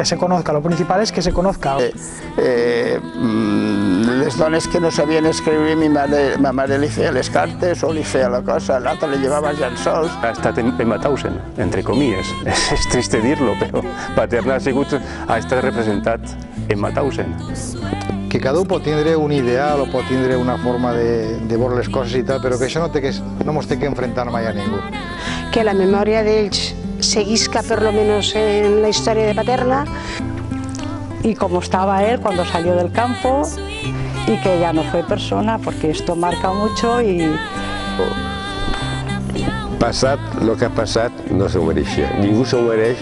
que se conozca, lo principal és que se conozca. Les dones que no sabien escriure, ma mare li feia les cartes o li feia la cosa, l'altra li llevava els llençols. Ha estat en Mauthausen, entre comilles. És triste dir-lo, però Paterna ha estat representat en Mauthausen. Que cada un pot tindre un ideal o pot tindre una forma de veure les coses i tal, però que això no mos té que enfrontar mai a ningú. Que la memòria d'ells seguisca per lo menos en la història de Paterna. Y como estaba él cuando salió del campo y que ya no fue persona, porque esto marca mucho y... Passat, el que ha passat no s'ho mereixia. Ningú s'ho mereix